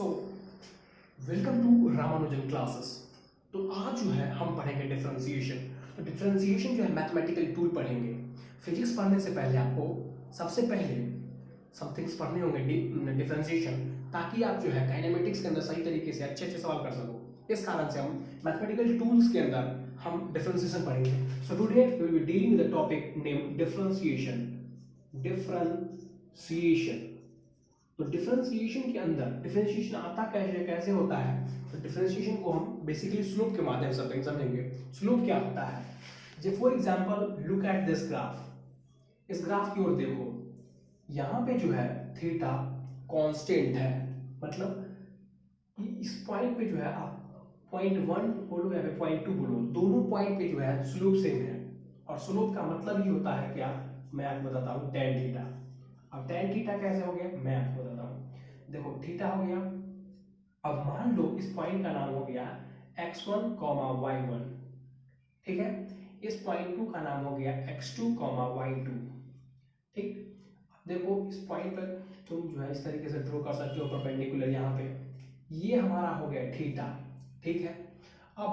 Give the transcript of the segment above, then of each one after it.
So welcome to Ramanujan classes. तो आज जो है हम पढ़ेंगे डिफरेंशिएशन। तो डिफरेंशिएशन जो है मैथमेटिकल टूल पढ़ेंगे। फिजिक्स पढ़ने से पहले आपको सबसे पहले समथिंग्स पढ़ने होंगे डिफरेंशिएशन, ताकि आप जो है काइनेमेटिक्स के अंदर सही तरीके से अच्छे अच्छे सवाल कर सको। इस कारण से हम मैथमेटिकल टूल्स के अंदर हम डिफरेंशिएशन पढ़ेंगे। So today we will be dealing with the topic name differentiation. Differentiation तो डिफरेंशिएशन के अंदर डिफरेंशिएशन आता कैसे कैसे होता है। तो डिफरेंशिएशन को हम बेसिकली स्लोप के माध्यम से समझेंगे। स्लोप क्या होता है, जब for example look at this graph. इस ग्राफ की ओर देखो, यहाँ पे जो है थीटा कांस्टेंट है, मतलब कि इस पॉइंट पे जो है आप पॉइंट 1 बोलो या फिर पॉइंट 2 बोलो, दोनों पॉइंट पे जो है स्लोप सेम है। और स्लोप का मतलब ही होता है क्या, मैं आपको बताता हूँ, टेन थीटा। अब टेन थीटा कैसे हो गया मैं आपको बताता हूँ। देखो थीटा हो गया, अब मान लो इस पॉइंट का नाम हो गया x1, y1, ठीक है। इस पॉइंट 2 का नाम हो गया x2, y2, ठीक। अब देखो इस पॉइंट पर तुम जो है इस तरीके से ड्रॉ कर सकते हो परपेंडिकुलर, यहाँ पे ये हमारा हो गया थीटा, ठीक है। अब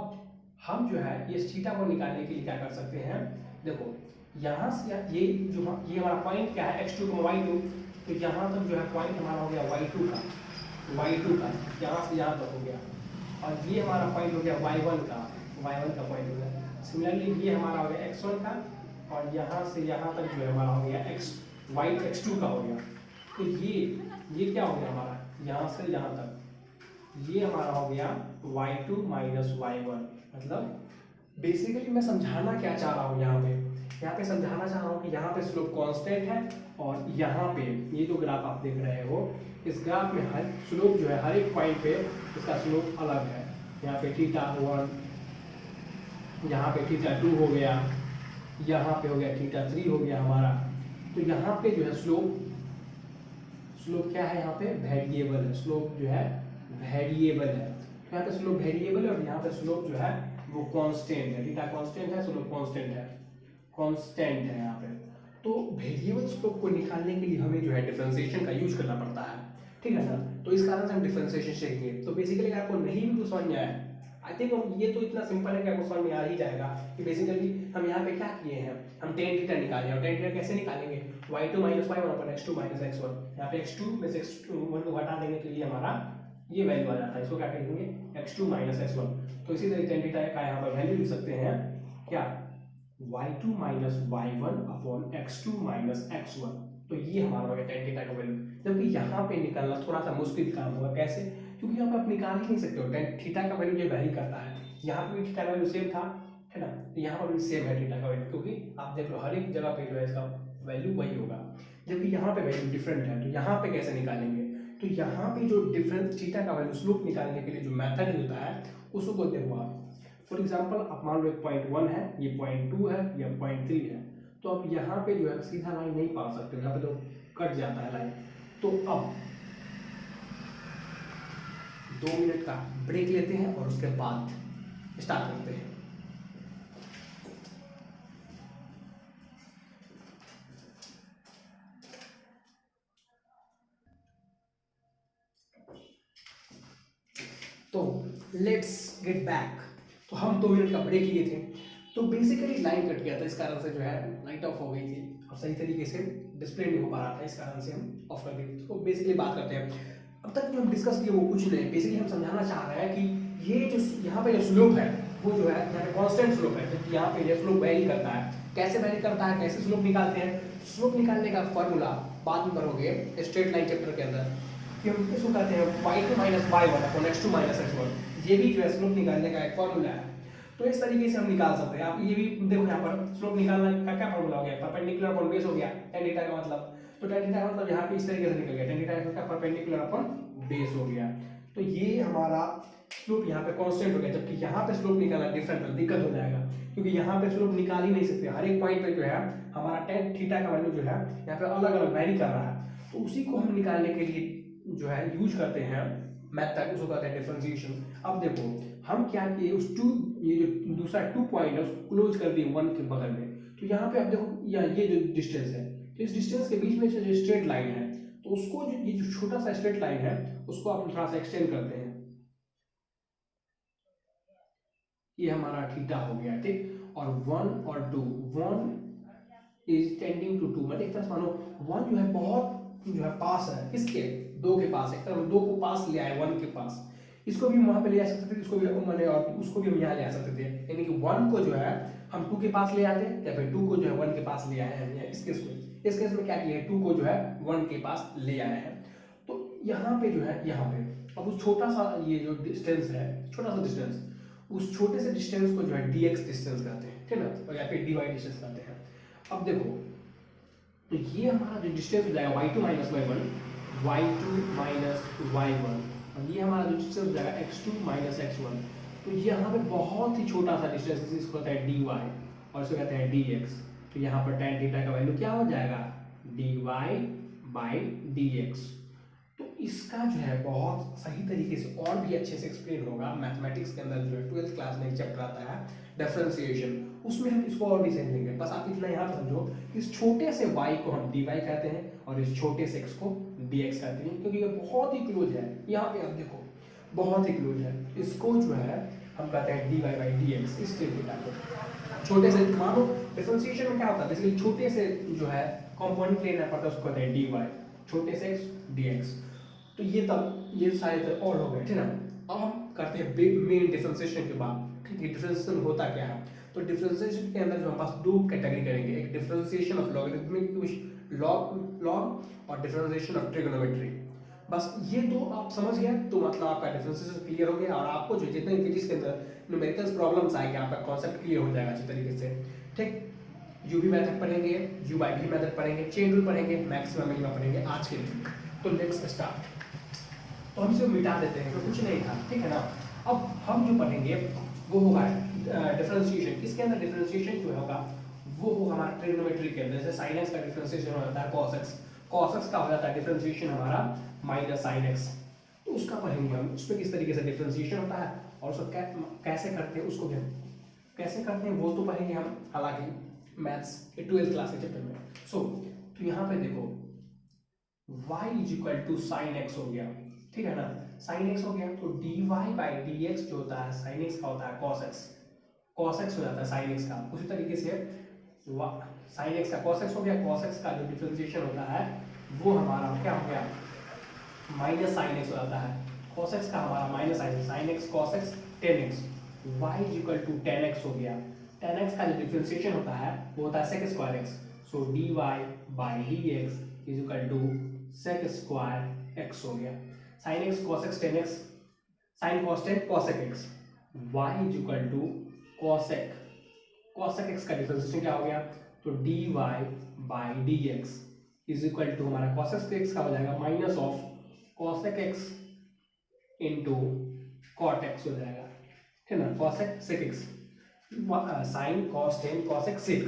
हम जो है इस थीटा को निकालने के लिए क्या कर सकते हैं, देखो यहाँ से ये हमारा पॉइंट क्या है x2, y2, तो यहाँ तक जो है पॉइंट हमारा हो गया y2 का, यहाँ से यहाँ तक हो गया। और ये हमारा पॉइंट हो गया y1 का पॉइंट हो गया। सिमिलरली ये हमारा हो गया x1 का, और यहाँ से यहाँ तक जो है हमारा हो गया x2 का हो गया। तो ये क्या हो गया हमारा, यहाँ से यहाँ तक ये हमारा हो गया y2 माइनस y1। मतलब बेसिकली मैं समझाना क्या चाह रहा हूँ, यहाँ पे समझाना चाह रहा हूँ कि यहाँ पे स्लोप कांस्टेंट है, और यहाँ पे ये जो ग्राफ आप देख रहे हो, इस ग्राफ में हर स्लोप जो है हर एक पॉइंट पे इसका स्लोप अलग है। यहाँ पे थीटा 1, यहाँ पे थीटा 2 हो गया, यहाँ पे हो गया थीटा 3 हो गया हमारा। तो यहाँ पे जो है स्लोप क्या है, यहाँ पे वेरिएबल है। स्लोप जो है वेरिएबल है, तो यहाँ पे स्लोप वेरिएबल है, और यहाँ पे स्लोप जो है वो कांस्टेंट है। थीटा कांस्टेंट है, स्लोप कांस्टेंट है यहाँ पे। तो वेरिएबल स्लोप को निकालने के लिए हमें जो है डिफरेंशिएशन का यूज करना पड़ता है, ठीक है ना। तो इस कारण से हम डिफरेंशिएशन सीखेंगे। तो बेसिकली अगर आपको नहीं भी कुछ समझ में आया, आई थिंक ये तो इतना सिंपल है कि आपको समझ में आ ही जाएगा कि बेसिकली हम यहाँ पे क्या किए हैं, हम टेन थीटा निकाले। और टेन थीटा कैसे निकालेंगे, y2 माइनस y1 अपन x2 माइनस x1। यहाँ पे x2 में से x1 को हटा देंगे तो ये हमारा ये वैल्यू आ जाता है। इसको क्या कहेंगे, x2 माइनस x1। तो इसी तरह टेन थीटा का यहाँ पर वैल्यू लिख सकते हैं क्या, y2 minus y1 upon x2 minus x1। तो ये हमारा हो गया टेन थीटा का वैल्यू। जबकि यहाँ पे निकालना थोड़ा सा मुश्किल काम होगा, कैसे, क्योंकि यहाँ पे आप निकाल ही नहीं सकते हो। टेन थीटा का वैल्यू जो वैरी करता है, यहाँ पे भी थीटा का वैल्यू सेम था, है ना, तो यहाँ पर भी सेम है थीटा का वैल्यू, क्योंकि आप देख लो हर एक जगह पे जो है इसका वैल्यू वही होगा। जबकि यहाँ पे वैल्यू डिफरेंट है, तो यहाँ पे कैसे निकालेंगे, तो यहाँ पे जो डिफरेंस थीटा का वैल्यू स्लोप निकालने के लिए जो मेथड होता है उसको देखो आप। फॉर एग्जाम्पल आप मान लो एक पॉइंट 1 है, ये पॉइंट 2 है, या पॉइंट 3 है, तो आप यहाँ पे जो है सीधा लाइन नहीं पा सकते, यहाँ पे तो कट जाता है लाइन। तो अब 2 मिनट का ब्रेक लेते हैं और उसके बाद स्टार्ट करते हैं। तो लेट्स गेट बैक। तो हम 2 मिनट का ब्रेक लिए थे, तो बेसिकली लाइन कट गया था, इस कारण से जो है लाइट ऑफ हो गई थी और सही तरीके से डिस्प्ले नहीं हो पा रहा था, इस कारण से हम ऑफ कर दिए। तो बेसिकली बात करते हैं, अब तक जो हम डिस्कस किए वो कुछ नहीं। बेसिकली हम समझाना चाह रहे हैं कि ये जो यहाँ पे जो स्लोप है वो जो है यहाँ पे कांस्टेंट स्लोप है, जबकि यहाँ पे ये स्लोप वैरी करता है। कैसे वैरी करता है, कैसे स्लोप निकालते हैं, स्लोप निकालने का फॉर्मूला बाद में करोगे स्ट्रेट लाइन चैप्टर के अंदर, कि हम इसको कहते हैं y2 minus y1 upon x2 minus x1। ये भी जो है स्लोप निकालने का एक फॉर्मूला है। तो इस तरीके से हम निकाल सकते हैं। आप ये भी देखो, यहाँ पर स्लोप निकालने का क्या फॉर्मूला हो गया, परपेंडिकुलर अपॉन बेस हो गया tan थीटा का मतलब। तो tan थीटा का मतलब यहाँ पे इस तरीके से निकल गया, tan थीटा का परपेंडिकुलर अपॉन बेस हो गया। तो ये हमारा स्लोप यहाँ पे कांस्टेंट हो गया, जबकि यहाँ पे स्लोप निकालना डिफरेंट दिक्कत हो जाएगा, क्योंकि यहाँ पे स्लोप निकाल ही नहीं सकते। हर एक पॉइंट पे जो है हमारा tan थीटा का वैल्यू जो है यहाँ पे अलग अलग वैरी कर रहा है। तो उसी को हम निकालने के लिए जो है यूज करते हैं मेथड, उसको कहते हैं डिफरेंशिएशन। अब देखो हम क्या किए, उस ये जो दूसरा 2 पॉइंट है उसको क्लोज कर दिए 1 के बगल में। तो यहाँ पे आप देखो ये जो डिस्टेंस है, तो इस डिस्टेंस के बीच में जो स्ट्रेट लाइन है, तो तो उसको ये जो छोटा सा स्ट्रेट लाइन है उसको आप थोड़ा सा एक्सटेंड करते हैं, ये हमारा थीटा हो गया, ठीक। और 1 और 2, 1 इज टेंडिंग टू 2, मतलब एक तरह से मानो 1 जो है बहुत जो है पास है, किसके, 2 के पास, एक तरह 2 को पास ले आए 1 के पास, इसको भी वहां पे ले आ सकते थे, इसको भी मैंने, और उसको भी हम यहाँ ले आ सकते थे, यानी कि 1 को जो है हम 2 के पास ले आते या फिर 2 को जो है 1 के पास ले आए हैं। इस केस में क्या किया है, 2 को जो है 1 के पास ले आए हैं। तो यहाँ पे जो है, यहाँ पे अब उस छोटा सा ये जो डिस्टेंस है, छोटा सा डिस्टेंस, उस छोटे से डिस्टेंस को जो है dx डिस्टेंस कहते हैं, ठीक ना, और या फिर dy डिस्टेंस कहते हैं। अब देखो, तो ये हमारा जो डिस्टेंस हो जाएगा y2 minus y1, y2 minus y1, और ये हमारा जो डिस्टेंस हो जाएगा x2 माइनस x1। तो ये यहाँ पे बहुत ही छोटा सा डिस्टेंस, इसको कहते हैं dy और इसको कहते हैं dx। तो यहाँ पर tan थीटा का वैल्यू क्या हो जाएगा, dy बाई dx। तो इसका जो है बहुत सही तरीके से और भी अच्छे से एक्सप्लेन होगा मैथमेटिक्स के अंदर, जो है 12th क्लास में एक चैप्टर आता है डिफरेंशिएशन, उसमें हम इसको और भी समझेंगे। बस आप इतना यहाँ समझो, इस छोटे से y को हम dy कहते हैं और इस छोटे से x को dx कहते हैं, क्योंकि ये बहुत ही क्लोज है। यहाँ पे आप देखो बहुत ही क्लोज है, इसको जो है हम कहते हैं dy बाई dx। इस थीटा को छोटे से, मानो डिफरेंशिएशन में क्या होता है, बेसिकली छोटे से जो है कंपोनेंट लेना पड़ता है, उसको कहते हैं dy, छोटे से x dx। तो ये तब ये सारे और हो गए, ठीक है। अब हम करते हैं मेन डिफरेंशिएशन के बाद, ठीक है। डिफरेंशिएशन होता क्या है, तो डिफरेंशिएशन के अंदर जो हम पास 2 कैटेगरी करेंगे, एक डिफरेंशिएशन ऑफ लॉगरिथमिक लॉग और डिफरेंशिएशन ऑफ ट्रिग्नोमेट्री। बस ये दो आप समझ गए तो मतलब आपका डिफरेंशिएशन क्लियर हो गया, और आपको जो जितने फिजिक्स के अंदर न्यूमेरिकल्स प्रॉब्लम्स आएंगे आपका कॉन्सेप्ट क्लियर हो जाएगा अच्छी तरीके से, ठीक। यूवी मेथड पढ़ेंगे, यू बाई वी मेथड पढ़ेंगे, चेन रूल पढ़ेंगे, मैक्सिमम मिनिमम पढ़ेंगे आज के लिए। तो लेट्स स्टार्ट। तो हम इसे मिटा देते हैं, तो कुछ नहीं था, ठीक है ना। अब हम जो पढ़ेंगे वो होगा डिफरेंशिएशन। इसके अंदर डिफरेंशिएशन जो होगा वो होगा हमारा ट्रिग्नोमेट्री के अंदर, जैसे sin x का डिफरेंशिएशन हो जाता है cos x, cos x का हो जाता है डिफरेंशिएशन हमारा माइनस sin x। तो उसका पढ़ेंगे हम, उसमें किस तरीके से डिफरेंशिएशन होता है और उसको कैसे करते हैं, उसको भी कैसे करते हैं वो तो पढ़ेंगे हम, हालांकि मैथ्स के 12th क्लास के चैप्टर में। तो यहाँ पे देखो y is equal to sine x हो गया, ठीक है ना, साइन एक्स हो गया। तो dy बाई dx जो होता है साइन एक्स का होता है cos x, cos x हो जाता है साइन एक्स का। उसी तरीके से साइन एक्स का cos x हो गया, cos x का जो डिफरेंशिएशन होता है वो हमारा क्या हो गया, माइनस साइन एक्स हो जाता है, cos x का हमारा minus sine x cos x tan x, y is equal to tan x हो गया। tan x का जो डिफरेंशिएशन होता है वो होता है sec square x। So dy by dx is equal to sec square x हो गया। sin x cos x tan x, sin cos tan cosec x, y is equal to cosec x का differentiation क्या हो गया, तो dy by dx is equal to हमारा cosec x का हो जाएगा minus of cosec x into cot x हो जाएगा, है ना, cosec sec x, sin cos tan cosec sec,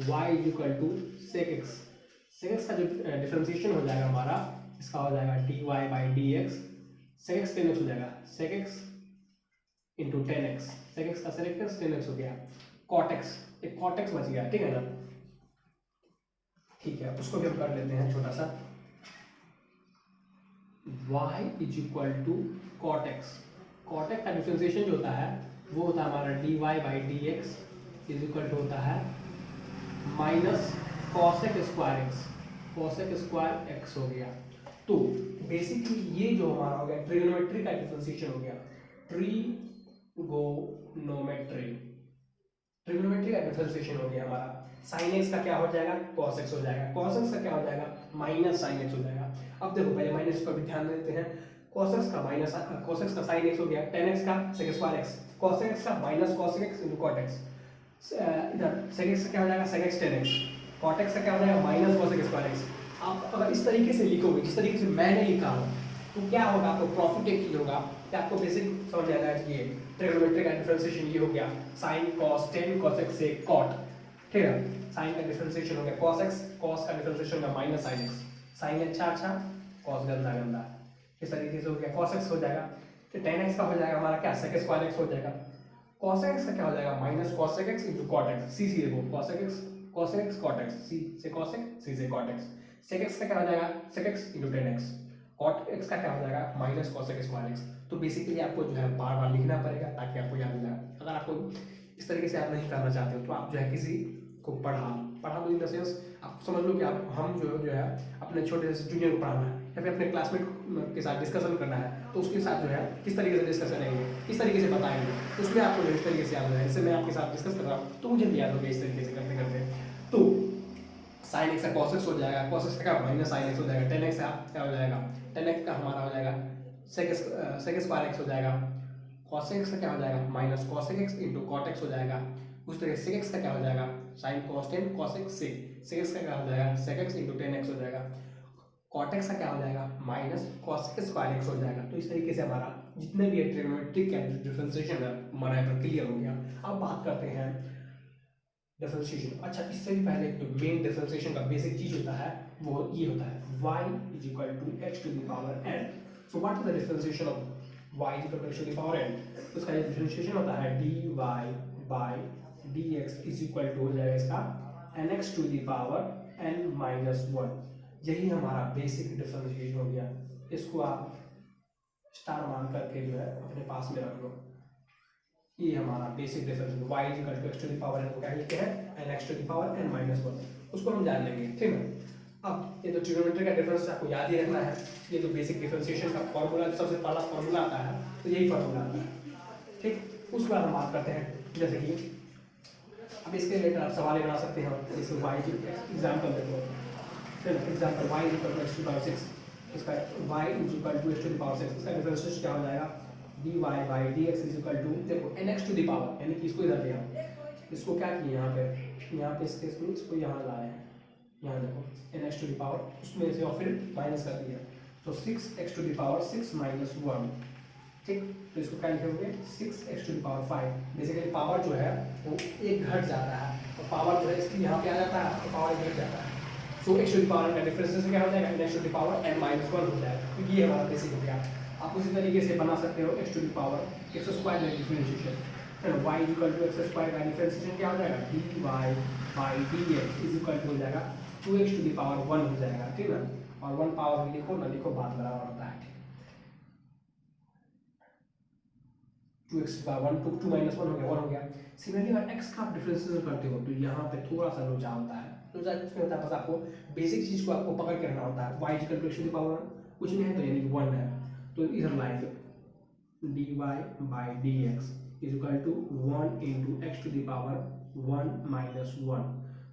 y is equal to sec x। sec x का जो डिफरेंशिएशन हो जाएगा हमारा, इसका हो जाएगा dy by dx, sec x tan x हो जाएगा sec x into tan x, sec x का sec x tan x हो गया, cot x, एक cot x बच गया, ठीक है ना। ठीक है, उसको भी हम कर लेते हैं छोटा सा, y is equal to cot x। cot x का डिफरेंशिएशन जो होता है वो होता है हमारा dy by dx is equal to होता है minus cosec square x, cosec square x हो गया। तो बेसिकली ये जो हमारा हो गया ट्रिग्नोमेट्री का डिफरेंशिएशन हो गया, ट्रिग्नोमेट्री का डिफरेंशिएशन हो गया हमारा। sin x का क्या हो जाएगा, cos x हो जाएगा, cos x का क्या हो जाएगा, माइनस sin x हो जाएगा। अब देखो पहले माइनस पर भी ध्यान देते हैं, cos x का माइनस cos x का sin x हो गया, tan x का sec square x, cos x का minus cos x into cot x, इधर sec x का क्या हो जाएगा sec x tan x, cot x का क्या हो जाएगा minus cos x square x। आप अगर इस तरीके से लिखोगे जिस तरीके से मैंने लिखा हो तो क्या होगा, आपको प्रॉफिट एक ही होगा कि आपको बेसिक समझ आ जाएगा कि ये ट्रिग्नोमेट्री का डिफरेंशिएशन ये हो गया sin cos tan cos x से cot, ठीक है। sin का डिफरेंशिएशन हो गया cos x, cos का डिफरेंशिएशन होगा माइनस sin x, sin अच्छा cos गंदा, इस तरीके से हो गया cos x हो जाएगा। तो tan x का हो जाएगा हमारा क्या sec स्क्वायर x हो जाएगा, cos x का क्या हो जाएगा minus cos x into cot x, c देखो cos x cot x, c से cos x, c से cot x, सेक एक्स का क्या हो जाएगा, sec x into tan x. Cot x का क्या हो जाएगा, माइनस कॉसेक स्क्वायर एक्स। तो बेसिकली आपको जो है बार बार लिखना पड़ेगा ताकि आपको याद हो जाए। अगर आपको इस तरीके से आप नहीं करना चाहते हो तो आप जो है किसी को पढ़ा दो इन द सेंस आप समझ लो कि आप हम जो है अपने छोटे से जूनियर को पढ़ाना है या फिर अपने क्लासमेट के साथ डिस्कशन करना है, तो उसके साथ जो है किस तरीके से डिस्कस करेंगे, किस तरीके से बताएंगे, उसमें आपको इस तरीके से याद हो जाए। जैसे मैं आपके साथ डिस्कस कर रहा हूँ तो मुझे भी याद हो गया इस तरीके से करते करते। तो साइन एक्स का कॉस एक्स हो जाएगा, कॉस एक्स का क्या माइनस साइन एक्स हो जाएगा, टेन एक्स का क्या हो जाएगा, टेन एक्स का हमारा हो जाएगा सेक स्क्वायर एक्स हो जाएगा, कॉस एक्स का क्या हो जाएगा minus cosec x into cot x हो जाएगा। उस तरह सेक एक्स का क्या हो जाएगा sine cos tan cos x sec x का क्या हो जाएगा sec x into tan x हो जाएगा। कॉट एक्स का क्या हो जाएगा माइनस कॉसेक स्क्वायर एक्स हो जाएगा। तो इस तरीके से हमारा जितने भी ट्रिग्नोमेट्रिक डिफरेंशिएशन है हमारा यहाँ पर क्लियर हो गया। अब बात करते हैं डिफरेंशिएशन। अच्छा, इससे भी पहले जो मेन डिफरेंशिएशन का बेसिक चीज होता है वो ये होता है y is equal to x to the power n। So what is the differentiation of y is equal to x to the power n? उसका जो डिफरेंशिएशन होता है dy by dx is equal to हो जाएगा इसका nx to the power n minus 1। यही हमारा basic differentiation हो गया। इसको आप स्टार मान करके जो है अपने पास में रख लो। ये हमारा basic difference y is equal to x to the power n को क्या लिखते हैं nx to the power n minus 1। उसको हम जान लेंगे, ठीक है। अब ये तो ट्रिग्नोमेट्री का डिफरेंस आपको याद ही रखना है। ये तो बेसिक डिफरेंशिएशन का फॉर्मूला सबसे पहला फॉर्मूला आता है, तो यही फॉर्मूला आता है, ठीक। उसके बाद हम बात करते हैं जैसे कि अब इसके रिलेटेड आप सवाल बना सकते हैं। जैसे y एग्जांपल देखो, example y is equal to x to the power 6, इसका y is equal to x to the power 6, इसका डिफरेंशिएशन क्या हो जाएगा dy by dx is equal to देखो nx टू द पावर, यानी कि इसको इधर ले आओ, इसको क्या किए यहाँ पे इस केस में इसको यहाँ लाए हैं, यहाँ देखो nx टू द पावर उसमें से और फिर माइनस कर दिया, तो 6x to the power 6 minus 1, ठीक। तो इसको क्या लिखेंगे 6x to the power 5। Basically power जो है वो एक घट जाता है, तो पावर जो है इसकी यहाँ पे आ जाता है, तो पावर घट जाता है। So x to the power का डिफरेंस क्या हो जाएगा nx to the power n minus 1 हो जाएगा। तो ये हमारा बेसिक हो गया। आप उसी तरीके से बना सकते हो x to the power x square का differentiation, y is equal to x square का डिफरेंशिएशन क्या हो जाएगा dy by dx is equal to हो जाएगा 2x टू द पावर 1 हो जाएगा, ठीक है। और 1 पावर में लिखो ना लिखो बात बराबर होता है, ठीक। 2x टू पावर 1 2 माइनस 1 हो गया 1 हो गया। सिमिलरली अगर x का डिफरेंशिएशन करते हो तो यहाँ पे थोड़ा सा लोचा होता है। लोचा कुछ नहीं होता, बस आपको बेसिक चीज को आपको पकड़ के रखना होता है। y is equal to x to the power 1 कुछ नहीं है तो यानी कि 1 है, तो इधर लाएंगे dy by dx is equal to 1 into x to the power 1 minus 1।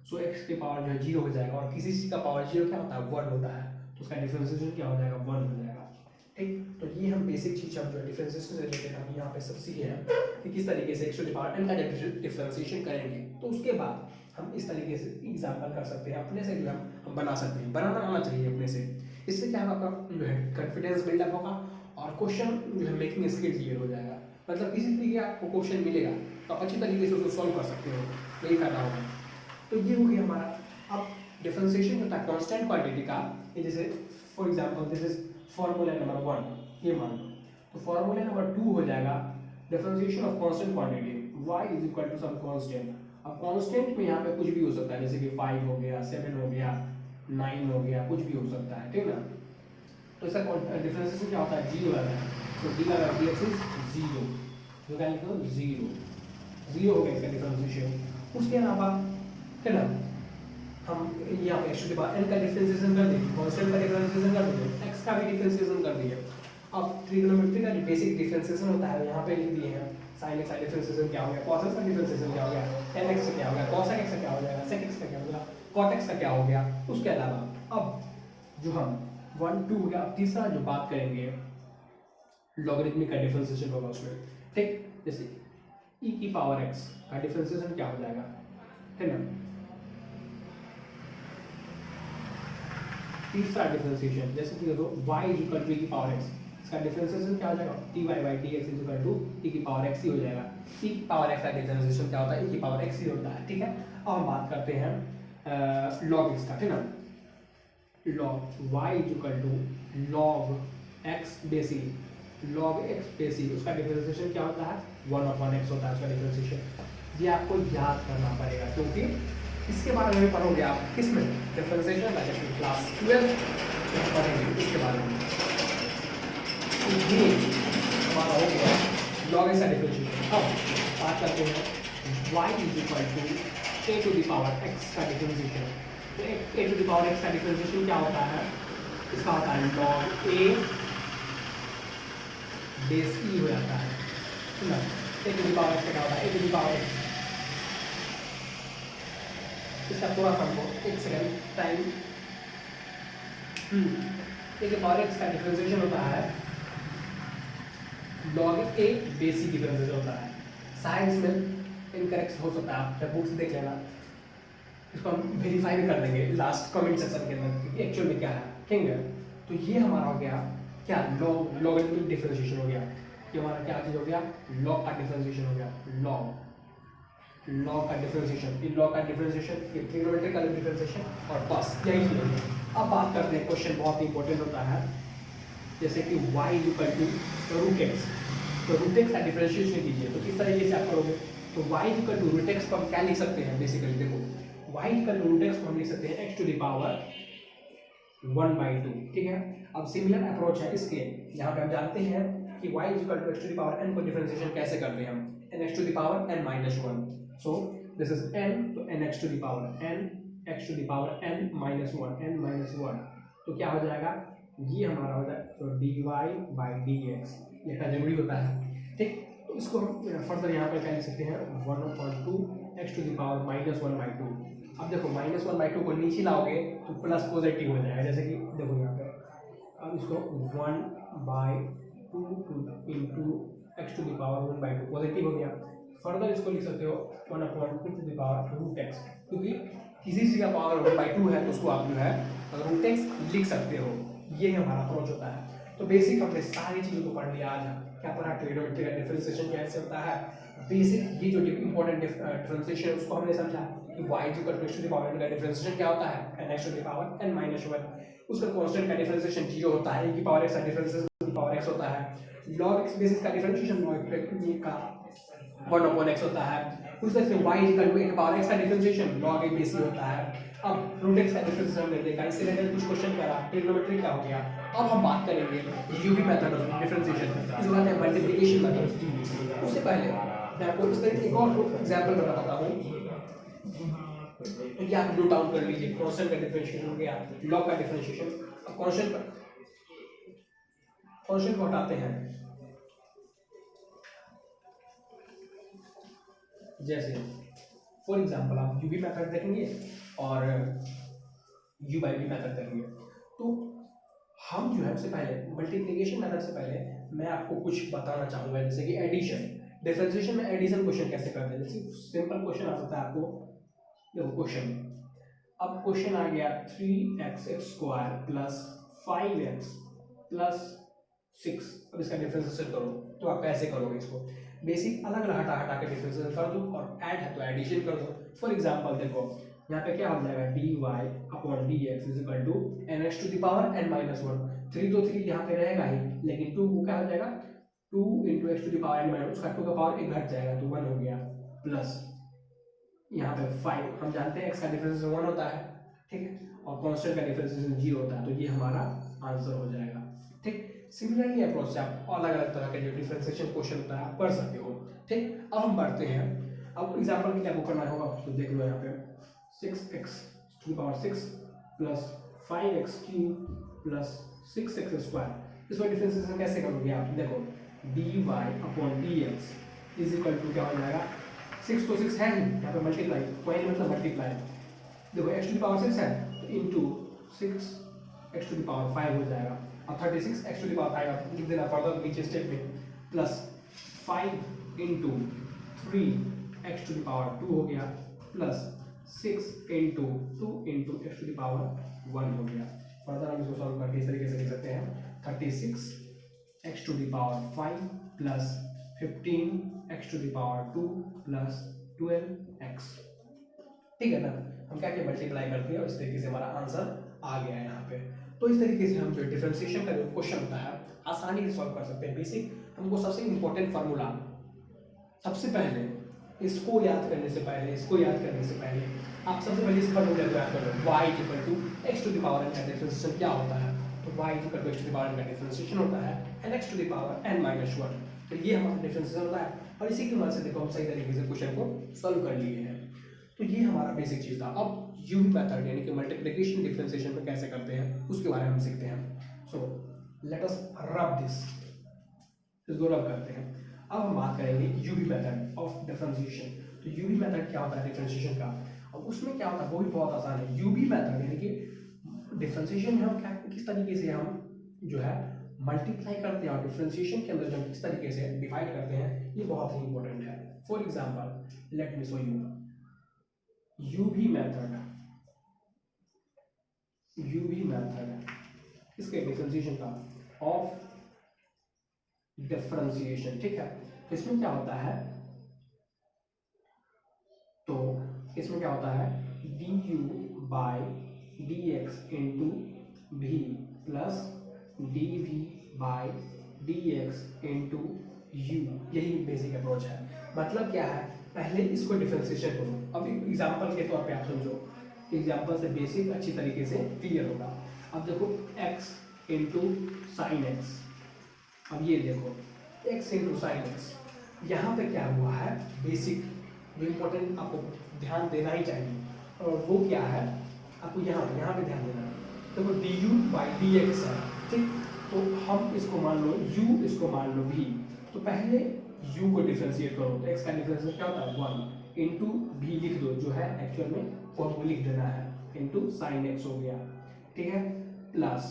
So x के पावर जो है 0 हो जाएगा, और किसी चीज का पावर 0 क्या होता है 1 होता है, तो उसका डिफरेंशिएशन क्या हो जाएगा 1 हो जाएगा, ठीक। तो ये हम बेसिक चीज हम जो डिफरेंशिएशन से रिलेटेड हम यहाँ पे सब सीखे हैं कि किस तरीके से x to the power n का डिफरेंशिएशन करेंगे। तो उसके बाद हम इस तरीके से एग्जांपल कर सकते हैं, अपने से जो हम बना सकते हैं, बनाना आना चाहिए अपने से। इससे क्या होगा आपका जो है कॉन्फिडेंस बिल्डअप होगा और क्वेश्चन जो है मेकिंग स्किल क्लियर हो जाएगा। मतलब किसी तरीके का आपको क्वेश्चन मिलेगा तो आप अच्छी तरीके से उसको सॉल्व कर सकते हो, यही फायदा होगा। तो ये हो गया हमारा। अब डिफरेंशिएशन होता है कांस्टेंट क्वांटिटी का, जैसे for example this is formula number 1, ये मान लो। तो फार्मूला नंबर 2 हो जाएगा differentiation of constant quantity y is equal to some constant. अब कांस्टेंट में यहाँ पे कुछ भी हो सकता है, जैसे कि 5 हो गया 7 हो गया 9 हो गया, कुछ भी हो सकता है, ठीक ना। तो इसका डिफरेंशिएशन क्या होता है 0 आता है, तो dy बाई dx इज 0, तो क्या लिखो 0 हो गया इसका डिफरेंशिएशन। उसके अलावा है ना हम यहाँ पे x to the power n का डिफरेंशिएशन कर देंगे, कांस्टेंट का डिफरेंशिएशन कर देंगे, x का भी डिफरेंशिएशन कर दिए। अब ट्रिग्नोमेट्री का बेसिक डिफरेंशिएशन होता है, यहाँ पे लिख दिए हैं sin x का डिफरेंशिएशन क्या हो गया, cos x का डिफरेंशिएशन क्या हो गया, tan x का क्या हो गया, cos x का क्या हो जाएगा, sec x का क्या हो गया, cot x का क्या हो गया। उसके अलावा अब जो हम 1 2 हो गया, अब तीसरा जो बात करेंगे लॉगरिथमिक का डिफरेंशिएशन होगा उसमें, ठीक। जैसे e की पावर x का डिफरेंशिएशन क्या हो जाएगा, है ना। तीसरा डिफरेंशिएशन जैसे कि देखो y is equal to e की पावर x, इसका डिफरेंशिएशन क्या हो जाएगा dy by dx is equal to e की पावर x ही हो जाएगा। e की पावर x का डिफरेंशिएशन क्या होता है e की पावर x ही होता है, ठीक है। अब हम बात करते हैं log x का, ठीक ना। log y is equal to log x बेसी, log x बेसी उसका डिफरेंशिएशन क्या होता है 1/x होता है उसका डिफरेंशिएशन। ये आपको याद करना पड़ेगा क्योंकि इसके बारे में पढ़ोगे आप किसमें, डिफरेंशिएशन मैथमेटिक्स क्लास 12 पढ़ेंगे इसके बारे में। तो ये हमारा हो गया लॉग एक्स का डिफरेंशिएशन। अब बात करते हैं y is equal to a to the power x का डिफरेंशिएशन। तो a to the power x का डिफरेंशिएशन क्या होता है, इसका होता है log a बेस e हो जाता है ना। a to the power x का क्या होता है, a to the power x, इसका थोड़ा सा हमको एक सेकेंड टाइम। a के पावर x का डिफरेंशिएशन होता है log a base e differentiation होता है। साइंस में इनकरेक्ट हो सकता है, आप जब बुक्स देख लेना, इसको हम वेरीफाई भी कर देंगे लास्ट कमेंट सेक्शन के अंदर कि एक्चुअल में क्या है, ठीक है। तो ये हमारा हो गया क्या, लॉगरिथमिक डिफरेंशिएशन हो गया। ये हमारा क्या चीज हो गया, लॉग का डिफरेंशिएशन हो गया, लॉग का डिफरेंशिएशन। ये लॉग का डिफरेंशिएशन, ये ट्रिग्नोमेट्रिक का डिफरेंशिएशन, और बस यही चीज होगी। अब बात करते हैं, क्वेश्चन बहुत इंपॉर्टेंट होता है, जैसे कि y equal to root x. तो रूट एक्स का डिफरेंशिएशन कीजिए, तो किस तरीके से आप करोगे, तो y equal to root x को हम क्या लिख सकते हैं, बेसिकली देखो y equal to root x को हम लिख सकते हैं x टू द पावर 1/2, ठीक है। अब सिमिलर अप्रोच है इसके, यहाँ पे हम जानते हैं कि y equal to x to the power n को डिफरेंशिएशन कैसे करते हैं हम, n x to the power n minus 1। So this is n, तो n x to the power n x to the power n minus 1, तो क्या हो जाएगा, ये हमारा हो जाएगा तो dy/dx, ये का जरूरी होता है, ठीक। तो इसको हम फर्दर यहाँ पर क्या लिख सकते हैं, 1/2 x टू द पावर -1/2। अब देखो -1/2 को नीचे लाओगे तो प्लस पॉजिटिव हो जाएगा, जैसे कि देखो यहाँ पे, अब इसको 1/2 into x to the power 1/2 positive हो गया। फर्दर इसको लिख सकते हो 1/2 to the power root x, क्योंकि किसी चीज़ का पावर 1/2 है तो उसको आप जो है रूट एक्स लिख सकते हो। ये हमारा अप्रोच होता है। तो बेसिक हमने सारी चीज़ों को पढ़ लिया आज। क्या पढ़ा, ट्रिग्नोमेट्री का डिफरेंशिएशन कैसे होता है, बेसिक ये जो इंपॉर्टेंट डिफरेंशिएशन उसको हमने समझा कि y equal to x to the power n का डिफरेंशिएशन क्या होता है, n x to the power n minus 1। उसका कांस्टेंट का डिफरेंशिएशन 0 होता है, e की पावर x का डिफरेंशिएशन e की पावर x होता है। log x बेसिस का डिफरेंशिएशन log का 1/x होता है। उस तरह से y इक्वल टू a की पावर x का डिफरेंशिएशन log a बेसिस होता है। अब रूट x का डिफरेंशिएशन हमने देखा, इससे रिलेटेड कुछ क्वेश्चन करा, ट्रिग्नोमेट्री का हो गया। अब हम बात करेंगे यूवी मेथड ऑफ डिफरेंशिएशन, इसको कहते हैं मल्टीप्लिकेशन मेथड। उससे पहले मैं आपको इस तरह एक और एग्जांपल बताता हूं, तो आप नोट डाउन कर लीजिए। कांस्टेंट का डिफरेंशिएशन हो गया, लॉग का डिफरेंशिएशन। अब कांस्टेंट को हटाते हैं, जैसे फॉर एग्जांपल आप यूवी मेथड देखेंगे और यू बाई वी मेथड देखेंगे। तो हम जो है सबसे पहले मल्टीप्लिकेशन मेथड से पहले मैं आपको कुछ बताना चाहूँगा, जैसे कि एडिशन। डिफरेंशिएशन में एडिशन क्वेश्चन कैसे करते हैं, जैसे सिंपल क्वेश्चन आ सकता है आपको, देखो क्वेश्चन, अब क्वेश्चन आ गया 3x² प्लस 5x प्लस 6। अब इसका डिफरेंशिएशन करो, तो आप कैसे करोगे इसको, बेसिक अलग अलग हटा के डिफरेंशिएशन कर दो, और ऐड है तो एडिशन कर दो। फॉर एग्जांपल देखो यहाँ पे क्या हो जाएगा, dy/dx is equal to nx to the power n minus 1। 3 तो 3 यहाँ पे रहेगा ही, लेकिन 2 को क्या हो जाएगा, 2 into x to the power n minus, उसका 2 का पावर 1 घट जाएगा तो 1 हो गया, प्लस यहाँ पे 5। हम जानते हैं x का डिफरेंशिएशन 1 होता है, ठीक है, और कांस्टेंट का डिफरेंशिएशन 0 होता है, तो ये हमारा आंसर हो जाएगा, ठीक। सिमिलरली अप्रोच से आप अलग अलग तरह के जो डिफरेंशिएशन क्वेश्चन होता है आप पढ़ सकते हो, ठीक। अब हम बढ़ते हैं, अब एग्जांपल के लिए आपको करना होगा, तो देख लो यहाँ पे 6x to the power 6 plus 5x³ plus 6x²। इसका डिफरेंशिएशन कैसे करोगे आप, देखो dy/dx इज इक्वल टू क्या हो जाएगा, 6 तो 6 है ही, यहाँ पे मल्टीप्लाई, कोई मतलब मल्टीप्लाई, देखो x टू द पावर 6 है तो into 6x to the power 5 हो जाएगा, और 36x टू द पावर 5 लिख देना फर्दर नीचे स्टेप में, plus 5 into 3x to the power 2 हो गया, plus 6 into 2 into x to the power 1 हो गया। फर्दर हम इसको सॉल्व करके इस तरीके से लिख सकते हैं 36x to the power 5 plus 15x to the power 2 plus 12x, ठीक है ना। हम क्या क्या मल्टीप्लाई करते हैं और इस तरीके से हमारा आंसर आ गया है यहाँ पे। तो इस तरीके से हम जो डिफरेंशिएशन का जो क्वेश्चन होता है आसानी से सॉल्व कर सकते हैं। बेसिक हमको सबसे इंपॉर्टेंट फार्मूला, सबसे पहले इसको याद करने से पहले आप सबसे पहले इस फॉर्मूले को याद कर लो, y equal to x to the power n का डिफरेंशिएशन क्या होता है? तो y equal to x to the power n का डिफरेंशिएशन होता है nx to the power n minus 1। तो ये हमारा डिफरेंशिएशन होता है और इसी की मदद से देखो हम सही तरीके से क्वेश्चन को सॉल्व कर लिए हैं। तो ये हमारा बेसिक चीज था। अब यूवी मेथड यानी कि मल्टीप्लिकेशन डिफरेंशिएशन में कैसे करते हैं उसके बारे में हम सीखते हैं। So let us rub this, इसको रब करते हैं। अब हम बात करेंगे यूवी मेथड ऑफ डिफरेंशिएशन। तो यूवी मेथड क्या होता है डिफरेंशिएशन का, और उसमें क्या होता है वो भी बहुत आसान है। यूवी मेथड यानी कि डिफरेंशिएशन में हम क्या किस तरीके से हम जो है मल्टीप्लाई करते हैं और डिफरेंशिएशन के अंदर जो हम किस तरीके से डिवाइड करते हैं ये बहुत ही इंपॉर्टेंट है। For example let me show you UV method इसके डिफरेंशिएशन का ऑफ डिफरेंशिएशन, ठीक है। इसमें क्या होता है, तो इसमें क्या होता है D you by D X into V plus D V by D X into U, यही बेसिक अप्रोच है। मतलब क्या है, पहले इसको डिफरेंशिएशन करो। अब एग्जांपल के तौर पे आप समझो, एग्जांपल से बेसिक अच्छी तरीके से क्लियर होगा। अब देखो x इंटू साइन एक्स, अब ये देखो x इंटू साइन एक्स, यहाँ पे क्या हुआ है बेसिक जो इम्पोर्टेंट आपको ध्यान देना ही चाहिए, और वो क्या है आपको यहाँ पे ध्यान देना है। देखो D you by D x है, ठीक। तो हम इसको मान लो u, इसको मान लो v। तो पहले u को डिफरेंशिएट करो, तो x का डिफरेंशिएट क्या होता है 1 इंटू भी लिख दो, जो है एक्चुअल में को लिख देना है इंटू साइन एक्स हो गया, ठीक है। प्लस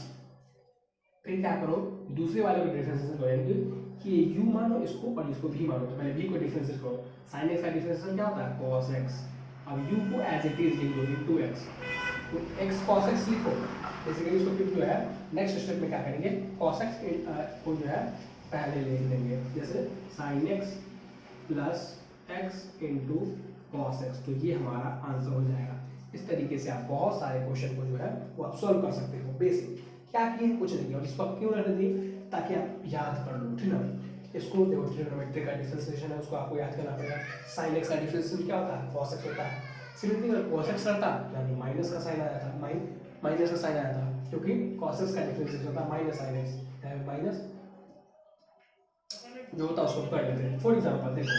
फिर क्या करो दूसरे वाले को डिफरेंशिएशन करो, यानी कि u मानो इसको और इसको v मानो। तो पहले v को डिफरेंशिएट करो, साइन एक्स का डिफरेंशिएशन क्या होता है cos x। अब u को एज इट इज लिख दो इंटू x, तो x cos x लिखो। बेसिकली इसको फिर जो है नेक्स्ट स्टेप में क्या करेंगे cos x को जो है पहले लिख देंगे, जैसे sin x plus x into cos x. तो ये हमारा आंसर हो जाएगा। इस तरीके से आप बहुत सारे क्वेश्चन को जो है वो आप सॉल्व कर सकते हो। बेसिक क्या किए कुछ नहीं, और इसको आप क्यों रहने दिए ताकि आप याद कर लो, ठीक ना। इसको देखो ट्रिग्नोमेट्री का डिफरेंशिएशन है, उसको आपको याद करना पड़ेगा। sin x का डिफरेंशिएशन क्या होता है cos x होता है। सिंपली अगर cos x रहता यानी माइनस का साइन आया था, माइनस का साइन आया था, क्योंकि cos x का डिफरेंशिएशन होता है माइनस sin x, माइनस जो होता है उसको कर लेते हैं। फॉर एग्जांपल देखो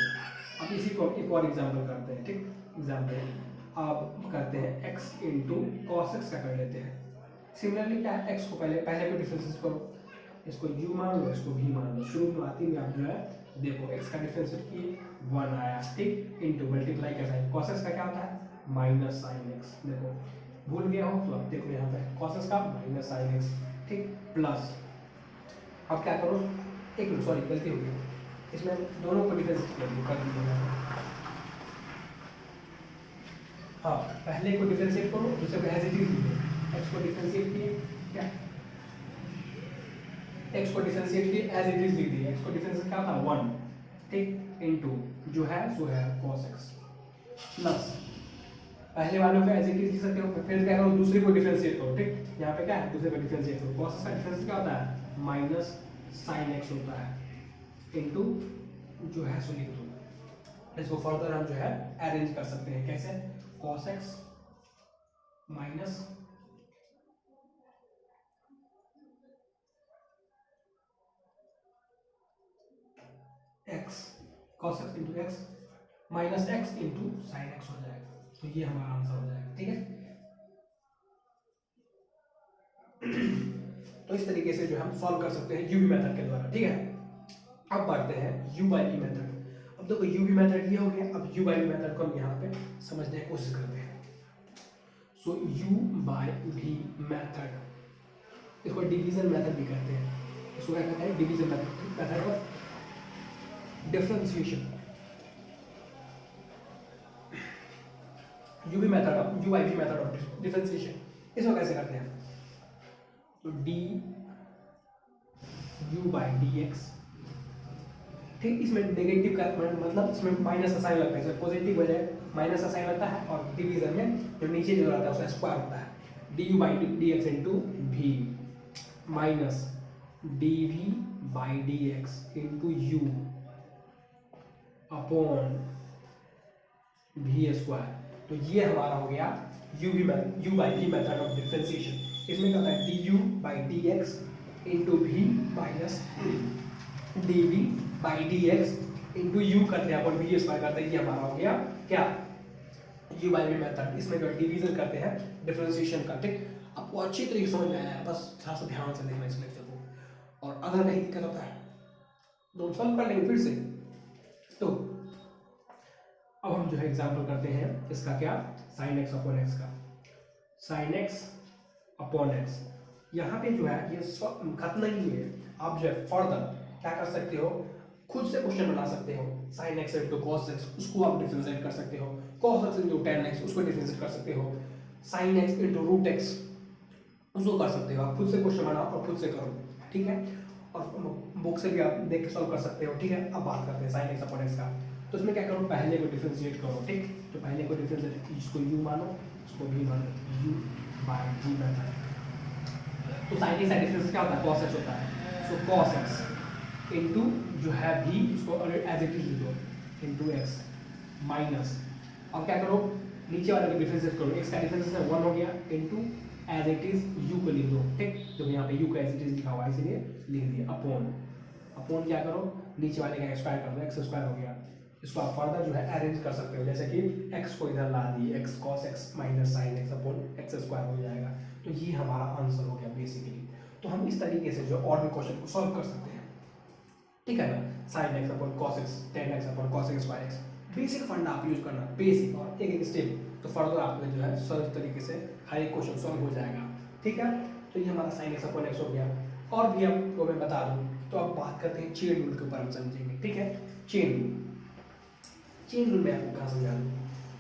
अब इसी को एक और एग्जांपल करते हैं, ठीक। एग्जांपल आप करते हैं x इंटू कॉस एक्स का कर लेते हैं। सिमिलरली क्या है x को पहले को डिफरेंशिएट करो, इसको u मान लो, इसको v मान लो। शुरू में आती में आप जो है देखो x का डिफरेंशिएट किए 1 आया, ठीक, इंटू मल्टीप्लाई का साइन cos x का क्या होता है माइनस sin x। देखो भूल गया हो तो आप देखो यहाँ पे cos x का माइनस sin x, ठीक। प्लस अब क्या करो, एक मिनट सॉरी गलती हो गई, इसमें दोनों को डिफरेंशिएट कर दीजिएगा। हाँ पहले को डिफरेंशिएट करो, दूसरे को एज इट इज लिखो। x को डिफरेंशिएट किए क्या, x को डिफरेंशिएट किए एज इट इज लिख दिए। x को डिफरेंशिएट क्या था 1, ठीक, इनटू जो है सो है cos x प्लस पहले वालों को एज इट इज लिख सकते हो। फिर क्या करो दूसरे को डिफरेंशिएट करो, ठीक। यहाँ पे क्या है दूसरे को डिफरेंशिएट करो, cos x का डिफरेंशिएट क्या होता है माइनस sin x होता है, इनटू जो है सो लिख दो। इसको फर्दर हम जो है अरेंज कर सकते हैं कैसे, cos x minus x, cos x into x minus x into sine x हो जाएगा। तो ये हमारा आंसर हो जाएगा, ठीक है। तो इस तरीके से जो हम सॉल्व कर सकते हैं यूवी मेथड के द्वारा, ठीक है। अब बढ़ते हैं यू बाई वी मेथड। अब देखो यू वी मेथड ये हो गया, अब यू बाई वी मेथड को हम यहाँ पे समझने की कोशिश करते हैं। So u by we method, इसको डिवीजन मेथड भी कहते हैं। इसको क्या कहते हैं division method of differentiation. U by we method of differentiation इसको कैसे करते हैं, तो d you by D x, ठीक। इसमें नेगेटिव का मतलब इसमें माइनस का साइन लगता है, इसमें पॉजिटिव बजाय माइनस का साइन लगता है, और डिवीजन में जो नीचे जो रहता है उसका स्क्वायर होता है। D you by D X into V minus D V by D X into U upon V square. तो ये हमारा हो गया U by we method of differentiation. इसमें क्या होता है D you by D X into V minus D V by D X into U करते हैं अपन वी स्क्वायर करते हैं। ये हमारा हो गया क्या यू बाई वी मेथड। इसमें जो डिवीजन करते हैं डिफरेंशिएशन का। ठीक, आपको अच्छी तरीके से समझ में आया है, बस थोड़ा सा ध्यान से देखना इस लेक्चर को। और अगर नहीं दिक्कत होता है तो हम सॉल्व कर लेंगे फिर से। तो अब हम जो है एग्जाम्पल करते हैं इसका क्या साइन एक्स अपॉन एक्स का। साइन एक्स अपॉन एक्स यहाँ पे जो है ये खत्म नहीं है। आप जो है फर्दर क्या कर सकते हो, खुद से क्वेश्चन बना सकते हो। Sine x into cos x उसको आप डिफरेंशिएट कर सकते हो, cos x into tan x उसको डिफरेंशिएट कर सकते हो, sine x into root x उसको कर सकते हो। आप खुद से क्वेश्चन बनाओ और खुद से करो, ठीक है। और बुक से भी आप देख के सॉल्व कर सकते हो, ठीक है। अब बात करते हैं साइन एक्स अपॉन एक्स का। तो इसमें क्या करो, पहले को डिफरेंशिएट करो, ठीक। तो पहले को डिफरेंशिएट, इसको यू मानो इसको भी मानो, यू बाई वी मेथड। तो साइन एक्स का डिफरेंस क्या होता है, कॉस एक्स होता है। सो कॉस एक्स इंटू जो है भी उसको एज इट इज लिख दो इंटू एक्स माइनस। अब क्या करो, नीचे वाले को डिफरेंशिएट करो, एक्स का डिफरेंस है 1 हो गया into as it is u को लिख दो, ठीक। तो यहाँ पे यू का एज इट इज लिखा हुआ है इसलिए लिख दिया अपॉन। अपॉन क्या करो, नीचे वाले का स्क्वायर कर दो, एक्स स्क्वायर हो गया। इसको आप फर्दर जो है अरेंज कर सकते हो, जैसे कि एक्स को इधर ला दिए, x cos x minus sine x upon x square हो जाएगा। तो ये हमारा आंसर हो गया बेसिकली। तो हम इस तरीके से जो और भी क्वेश्चन को सॉल्व कर सकते हैं, ठीक है ना। Sine x upon cos x, ten x upon cos x square x, basic फंडा आप यूज करना, बेसिक और एक एक स्टेप। तो फर्दर आपने जो है सॉल्व तरीके से हर एक क्वेश्चन सॉल्व हो जाएगा, ठीक है। तो ये हमारा साइन एक्स अपॉन एक्स हो गया। और भी आपको मैं बता दूं तो अब बात करते हैं चेन रूल के ऊपर हम समझेंगे, ठीक है। चेन रूल, चेन रूल में आपको कहाँ समझा दूँ,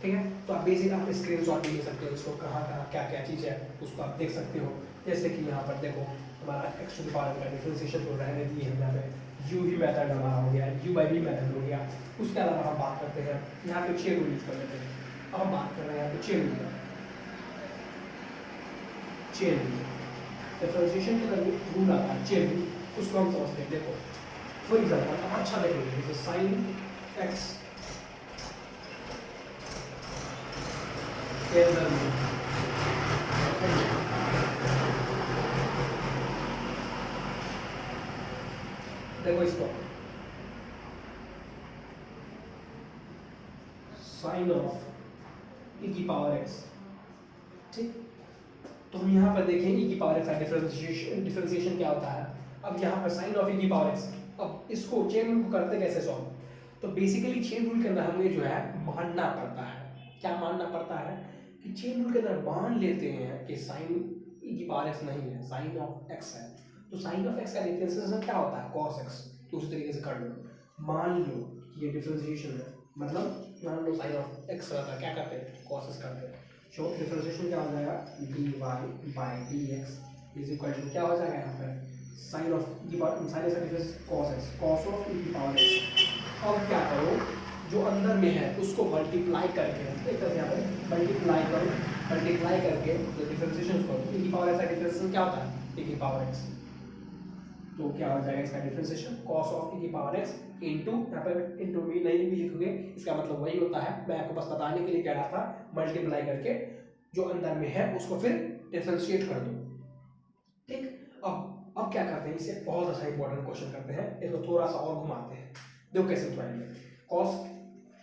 ठीक है। तो आप बेसिक आप स्क्रीन शॉट भी ले सकते हो, इसको कहाँ कहाँ क्या क्या चीज़ है उसको आप देख सकते हो। जैसे कि यहाँ पर देखो हमारा एक्स टू द पावर का डिफरेंशिएशन को रहने दिए हम यहाँ पे यू ही मेथड हमारा हो गया, यू बाई वी मेथड हो गया। उसके अलावा हम बात करते हैं यहाँ पे चेन रूल यूज कर लेते हैं। अब हम बात कर रहे हैं यहाँ पे chain rule, chain rule differentiation का रूल आता है चेन रूल, उसको हम समझते हैं। देखो फॉर एग्जाम्पल आप अच्छा देखेंगे, जैसे साइन एक्स के अंदर देखो इसको साइन ऑफ ई की पावर एक्स, ठीक। तो हम यहाँ पर देखें ई की पावर एक्स का डिफरेंशिएशन क्या होता है। अब यहाँ पर साइन ऑफ ई की पावर एक्स, अब इसको चेन रूल को करते कैसे सॉल्व। तो बेसिकली चेन रूल के अंदर हमें जो है मानना पड़ता है, क्या मानना पड़ता है कि चेन रूल के अंदर मान लेते हैं कि साइन ई की पावर एक्स नहीं है, साइन ऑफ एक्स है। तो साइन ऑफ एक्स का डिफरेंशिएशन क्या होता है, कॉस एक्स। तो उस तरीके से कर लो, मान लो ये डिफरेंशिएशन है, मतलब मान लो साइन ऑफ एक्स रहता है, क्या करते हैं कॉस एक्स करते हैं। सो डिफरेंशिएशन क्या हो जाएगा, D Y by D X is equal to क्या हो जाएगा यहाँ पर sine of E power sine X का difference cos X, cos of E की पावर एक्स। अब क्या करो, जो अंदर में है उसको मल्टीप्लाई करके, एक तरह से यहाँ पे मल्टीप्लाई करो, मल्टीप्लाई करके जो डिफरेंशिएशन करो, ई की पावर एक्स का डिफरेंशिएशन क्या होता है ई की पावर एक्स। तो क्या हो जाएगा इसका डिफरेंशिएशन कॉस ऑफ ई की पावर एक्स इंटू, यहाँ पर इंटू भी नहीं भी लिखोगे, इसका मतलब वही होता है। मैं आपको बस बताने के लिए कह रहा था, मल्टीप्लाई करके जो अंदर में है उसको फिर डिफरेंशिएट कर दो, ठीक। अब क्या करते हैं, इसे बहुत अच्छा इंपॉर्टेंट क्वेश्चन करते हैं, इसको थोड़ा सा और घुमाते हैं। देखो कैसे घुमाएंगे, कॉस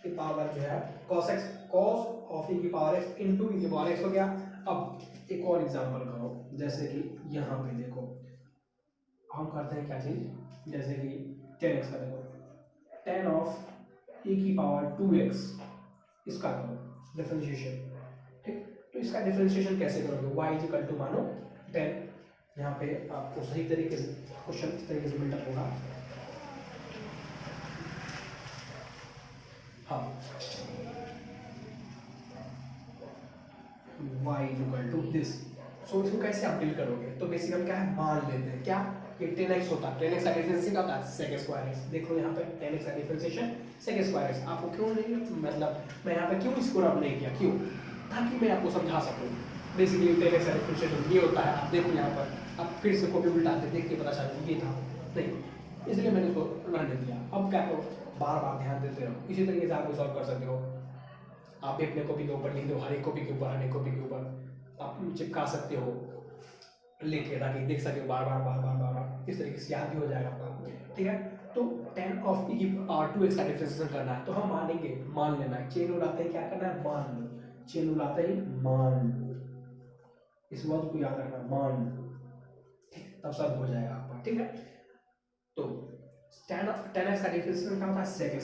की पावर जो है cos X, cos of E की पावर एक्स इंटू ई की पावर एक्स हो गया। अब एक और एग्जांपल करो, जैसे कि यहाँ पे देखो हम करते हैं क्या चीज, जैसे कि 10x का देखो, 10 ऑफ ई की पावर 2x, इसका करो डिफरेंशिएशन, ठीक। तो इसका डिफरेंशिएशन कैसे करोगे, y इज इक्वल टू मानो 10, यहाँ पे आपको सही तरीके से क्वेश्चन इस तरीके से बिल्डअप होगा। हाँ, y is equal to this. So इसको कैसे आप डील करोगे, तो बेसिक हम क्या है मान लेते हैं, क्या ये 10x होता है, 10x का डिफरेंशिएशन क्या होता है sec स्क्वायर x। देखो यहाँ पे 10x का डिफरेंशिएशन sec स्क्वायर x। आपको क्यों नहीं, मतलब मैं यहाँ पे क्यों इसको रब नहीं किया, क्यों, ताकि मैं आपको समझा सकूँ। बेसिकली 10x का डिफरेंशिएशन ये होता है। आप देखो यहाँ पर, अब फिर से कॉपी उल्टा के देख के पता चला ये था नहीं, इसलिए मैंने इसको रहने दिया। अब क्या करो, बार बार ध्यान देते रहो, इसी तरीके से आप सॉल्व कर सकते हो। आप भी अपने कॉपी के ऊपर लिख दो, हर एक कॉपी के ऊपर, हर एक कॉपी के ऊपर आप चिपका सकते हो लेके, ताकि देख सके बार बार बार बार बार बार, इस तरीके से याद भी हो जाएगा आपका। ठीक है, तो 10 ऑफ ई पावर 2x का डिफरेंशिएशन करना है, तो हम मानेंगे, मान लेना है, चेन रूल आते ही क्या करना है, मान लो, चेन रूल आते ही मान लो, इस वर्ड को याद रखना, मान लो, ठीक, तब सब हो जाएगा आपका। ठीक है, तो 10x का डिफरेंशिएशन क्या होता है, sec x,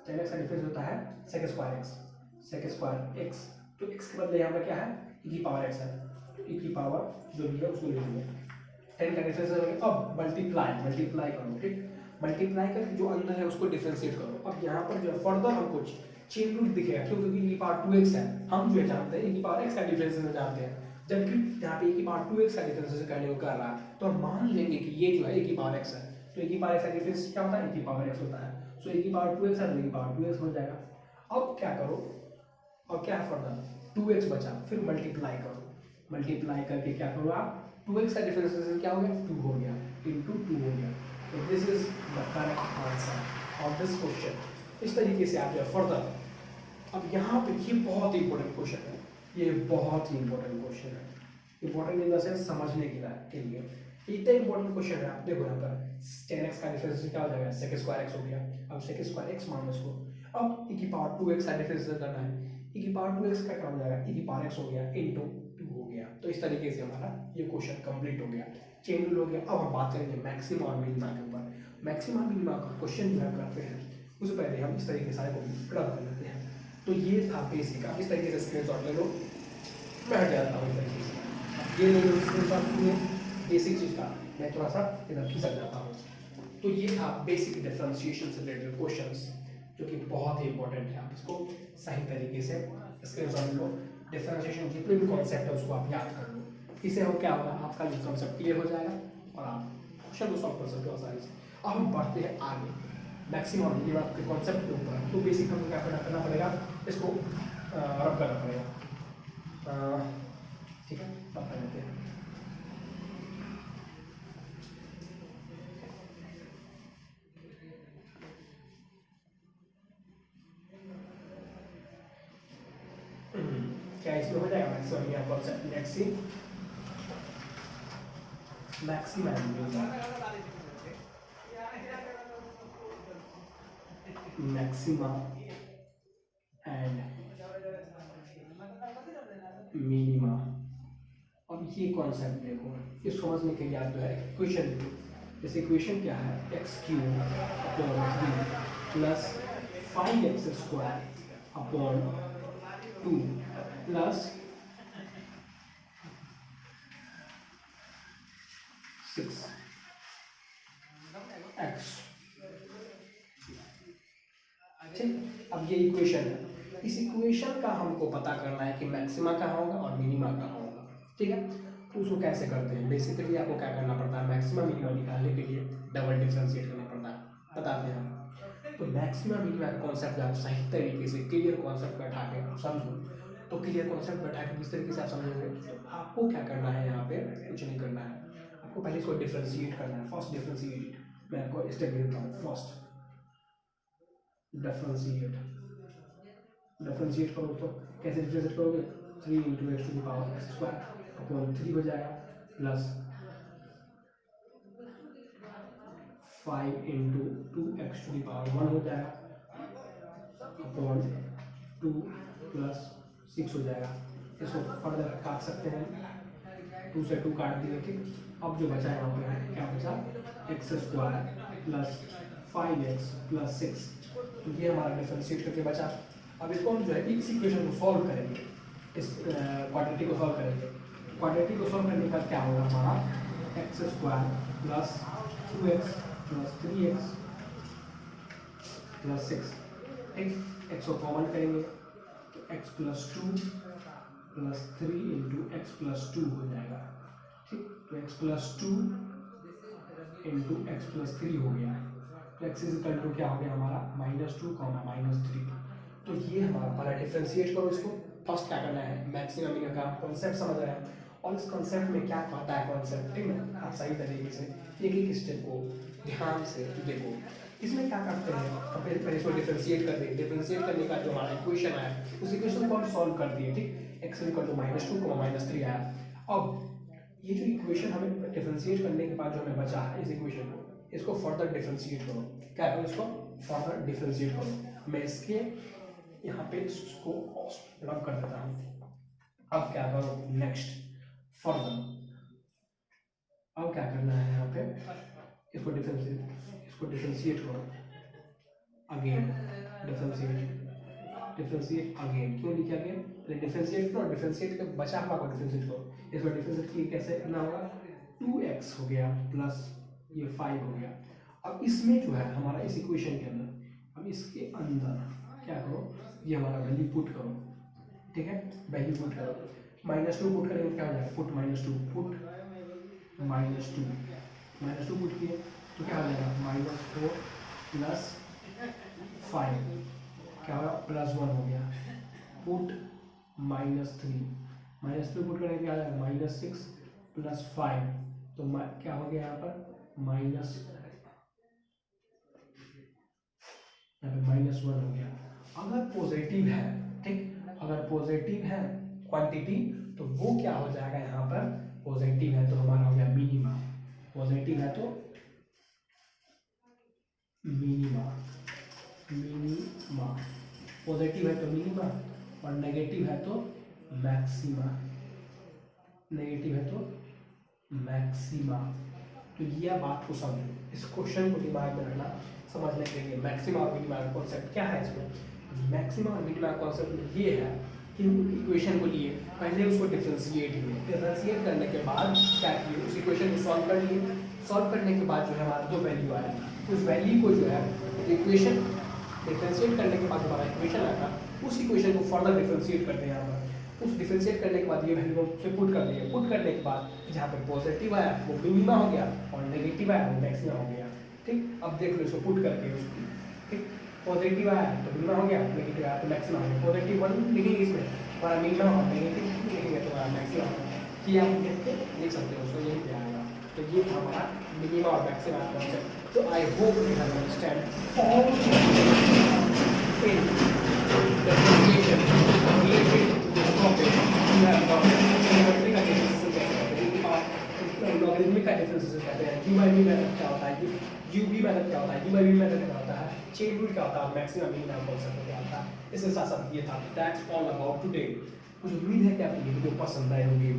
10x का डिफरेंस होता है sec square x, sec square x, तो x के बदले यहाँ पर क्या है, e की पावर x है, तो e की पावर जो भी है उसको ले लेंगे, 10 का डिफरेंशिएशन, अब मल्टीप्लाई करो, ठीक, मल्टीप्लाई करके जो अंदर है उसको डिफरेंशिएट करो। अब यहाँ पर जो फर्दर हमको चेन रूल दिखेगा, क्यों, क्योंकि e पावर 2x है, हम जो जानते हैं e की पावर x का डिफरेंशिएशन जानते हैं, जबकि यहाँ पे e की पावर 2x का डिफरेंशिएशन करने को कर रहा है, तो हम मान लेंगे कि ये जो है e की पावर x है, तो e की पावर x का डिफरेंस क्या होता है, e की पावर x होता है, सो e की पावर 2x है, तो e की पावर 2x हो जाएगा। अब क्या करो, और क्या है फर्दर, 2x बचा, फिर मल्टीप्लाई करो, मल्टीप्लाई करके क्या करो आप, 2x का डिफरेंशिएशन क्या हो गया, 2 हो गया, इंटू 2 हो गया, तो this is the correct answer of this question. इस तरीके से आप जो फर्दर, अब यहाँ पे ये बहुत ही इंपॉर्टेंट क्वेश्चन है, ये बहुत ही इंपॉर्टेंट क्वेश्चन है, इंपॉर्टेंट इन द सेंस समझने के लिए इतना इंपॉर्टेंट क्वेश्चन है। आप देखो यहाँ पर 10x का डिफरेंशिएशन क्या हो जाएगा, sec स्क्वायर x हो गया, अब sec स्क्वायर x मान लो इसको, अब e की पावर 2x का डिफरेंशिएशन करना है, e की पावर 2x का क्या हो जाएगा, e की पावर x हो गया इनटू 2 हो गया, तो इस तरीके से हमारा ये क्वेश्चन कंप्लीट हो गया, चेन रूल हो गया। अब हम बात करेंगे मैक्सिमा और मिनिमा के ऊपर। मैक्सिमा मिनिमा का क्वेश्चन जो है करते हैं, उससे पहले हम इस तरीके सारे को रब कर लेते हैं। तो ये था बेसिक, आप इस तरीके से स्क्रीनशॉट ले लो, मैं हट जाता हूँ इस तरीके से, ये ले लो स्क्रीनशॉट, बेसिक चीज का मैं थोड़ा सा इधर खिसक जाता हूँ। तो ये था बेसिक डिफरेंशिएशन से रिलेटेड क्वेश्चंस, जो कि बहुत ही इंपॉर्टेंट है, आप इसको सही तरीके से स्क्रीनशॉट लो, डिफरेंशिएशन जितने भी कॉन्सेप्ट है उसको आप याद कर लो, इससे हो क्या होगा, आपका जो कॉन्सेप्ट क्लियर हो जाएगा और आप क्वेश्चन को सॉल्व कर सकते हो आसानी से। अब हम बढ़ते हैं आगे मैक्सिमम मिनिमम के कॉन्सेप्ट के ऊपर। तो बेसिक हमको क्या करना पड़ेगा, इसको रब करना पड़ेगा, ठीक है, रब कर लेते हैं। क्या इसमें हो जाएगा मैक्सिमम या कॉन्सेप्ट, मैक्सिमा एंड मिनिमा। अब ये कॉन्सेप्ट देखो, इस समझने के लिए आप जो है इक्वेशन लिखो, जैसे इक्वेशन क्या है, x³ upon 3 plus 5x square upon 2 plus 6x। ठीक, अब ये इक्वेशन है, इस इक्वेशन का हमको पता करना है कि मैक्सिमा कहाँ होगा और मिनिमा कहाँ होगा। ठीक है, तो उसको कैसे करते हैं, बेसिकली आपको क्या करना पड़ता है, मैक्सिमा मिनिमा निकालने के लिए डबल डिफरेंशिएट करना पड़ता है, बताते हैं हम। तो मैक्सिमा मिनिमा का कॉन्सेप्ट आप सही तरीके से क्लियर कॉन्सेप्ट बैठा के समझो, तो क्लियर कॉन्सेप्ट बैठा के किस तरीके से आप समझोगे, तो आपको क्या करना है, यहाँ पे कुछ नहीं करना है, आपको पहले इसको डिफरेंशिएट करना है। फर्स्ट डिफरेंशिएट, मैं आपको स्टेप देता हूँ, फर्स्ट डिफरेंशिएट करो, तो कैसे डिफरेंशिएट करोगे, 3 into x to the power x square upon 3 हो जाएगा, plus 5 into 2x to the power 1 हो जाएगा अपॉन 2 प्लस 6 हो जाएगा। इसको फर्दर काट सकते हैं, 2 से 2 काट दिए, ठीक। अब जो बचा यहाँ पे क्या बचा, x square plus 5x plus 6, तो ये हमारा डिफरेंशिएट करके बचा। अब इसको हम जो है इस इक्वेशन को सॉल्व करेंगे, इस क्वाड्रेटिक को सॉल्व करेंगे। क्वाड्रेटिक को सॉल्व करने का क्या होगा, हमारा x square plus 2x plus 3x plus 6, ठीक, एक्स को कॉमन करेंगे तो x plus 2 plus 3 into x plus 2 हो जाएगा, ठीक। तो x plus 2 into x plus 3 हो गया, तो x इज इक्वल टू क्या हो गया हमारा, -2 -3। तो ये हमारा पहला डिफरेंशिएट करो इसको। फर्स्ट क्या करना है, मैक्सिमम मिनिमम का कॉन्सेप्ट समझ रहे हैं, और इस कॉन्सेप्ट में क्या कहता है कॉन्सेप्ट, ठीक है, आप सही तरीके से एक एक स्टेप को ध्यान से देखो। इसमें क्या करते हैं, पहले इसको डिफरेंशिएट कर दें। डिफरेंशिएट करने का जो हमारा इक्वेशन आया उस इक्वेशन को हम सॉल्व कर दिए, ठीक। एक्स इक्वल टू -2, -3 आया। अब ये जो इक्वेशन हमें डिफरेंशिएट करने के बाद जो हमें बचा है इस इक्वेशन को, इसको फर्दर डिफरेंशिएट करो। क्या करो, इसको फर्दर डिफरेंशिएट करो। मैं इसके यहाँ पे इसको रब कर देता हूँ। अब क्या करो, नेक्स्ट फर्दर, अब क्या करना है यहाँ पे, इसको डिफरेंशिएट करो अगेन, डिफरेंशिएट अगेन। क्यों लिखा अगेन, डिफरेंशिएट करो, डिफरेंशिएट के बचा हुआ को डिफरेंशिएट करो। इसको डिफरेंशिएट किए कैसे करना होगा, 2x हो गया प्लस ये 5 हो गया। अब इसमें जो है हमारा इस इक्वेशन के अंदर, अब इसके अंदर क्या करो, ये हमारा वैल्यू पुट करो, ठीक है, वैल्यू पुट करो। -2 पुट करेंगे क्या हो जाएगा, पुट -2, पुट -2 पुट किए तो क्या हो जाएगा, -4 प्लस 5 क्या होगा, +1 हो गया। पुट -3 पुट करेंगे क्या हो जाएगा, -6 प्लस 5, तो क्या हो गया यहाँ पर माइनस, यहाँ पे -1 हो गया। अगर पॉजिटिव है, ठीक, अगर पॉजिटिव है क्वांटिटी तो वो क्या हो जाएगा, यहाँ पर पॉजिटिव है तो हमारा हो गया मिनिमा, पॉजिटिव है तो मिनिमा, पॉजिटिव है तो मिनिमा और नेगेटिव है तो मैक्सिमा, नेगेटिव है तो मैक्सिमा। तो ये बात को समझो, इस क्वेश्चन को दिमाग में रखना, समझने के लिए मैक्सिमा और मिनिमा का कॉन्सेप्ट क्या है। इसमें मैक्सिमा और मिनिमा का कॉन्सेप्ट ये है कि इक्वेशन को लिए पहले उसको डिफरेंशिएट किए, डिफरेंशिएट करने के बाद क्या किए, उस इक्वेशन को सॉल्व कर लिए। सॉल्व करने के बाद जो है हमारा 2 वैल्यू आया, उस वैल्यू को जो है इक्वेशन डिफरेंशिएट करने के बाद हमारा इक्वेशन आया था, उस इक्वेशन को फर्दर डिफरेंशिएट करते हैं यहाँ पर। उस डिफरेंशिएट करने के बाद ये वैल्यू से पुट कर दिए, पुट करने के बाद जहाँ पे पॉजिटिव आया वो मिनिमा हो गया और नेगेटिव आया वो मैक्सिमा हो गया, ठीक। अब देख लो इसको पुट करके उसकी, ठीक, पॉजिटिव आया तो मिनिमा हो गया, नेगेटिव आया तो मैक्सिमा हो गया। पॉजिटिव 1 लिखेंगे इसमें हमारा मिनिमा और नेगेटिव लिखेंगे तो हमारा मैक्सिमा होगा। कि आप देख सकते हो उसको यही पे आएगा। तो ये था हमारा मिनिमा और मैक्सिमा कॉन्सेप्ट। तो I hope you have understand all in differentiation related to this topic. You have got logarithmic का डिफरेंशिएशन कैसे करते हैं, लॉगरिथमिक का डिफरेंशिएशन कहते हैं, u by v मेथड क्या होता है, u v मेथड क्या होता है, u by v मेथड क्या होता है, चेन रूल क्या होता है, मैक्सिमा मिनिमा कॉन्सेप्ट क्या होता है। इसके साथ साथ ये था दैट्स ऑल अबाउट टुडे। मुझे उम्मीद है कि आपको ये वीडियो पसंद आई होगी।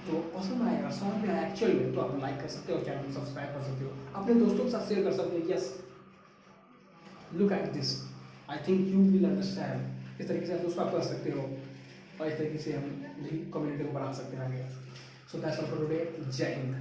तो पसंद आएगा, समझ में आया एक्चुअल में, तो आप लाइक कर सकते हो, चैनल को सब्सक्राइब कर सकते हो, अपने दोस्तों के साथ शेयर कर सकते हो। Yes, look at this, I think you will understand. इस तरीके से आप दोस्तों आप कर सकते हो और इस तरीके से हम कम्युनिटी को बढ़ा सकते हैं आगे। So that's all for today. जय हिंद।